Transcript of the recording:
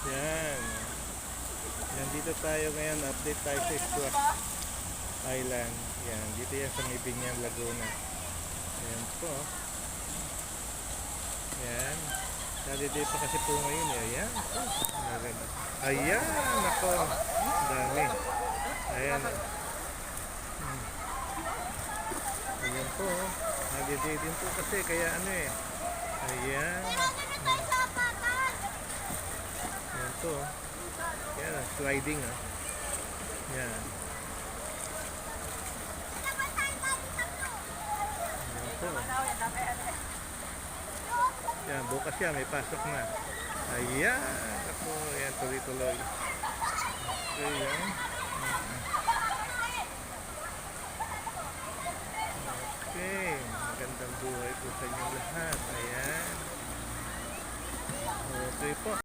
Yan. Nandito tayo ngayon. Update tayo sa Squaw Island. Yan. Dito yan sa may Binyan, Laguna. Yan po. Yan. Naliday pa kasi po ngayon. Ayan. Maganda. Ayan. Ako. Dami. Ayan. Ayan po. Naliday din po kasi. Kaya ano eh. Ayan. Ayan po. Yan. Sliding ah. Yan. Ayan po. Yan, bukas yan, may pasok na. Ayan, ako, yan, tuloy-tuloy. Okay, yan. Okay, magandang buhay po sa inyong lahat. Ayan. Okay po.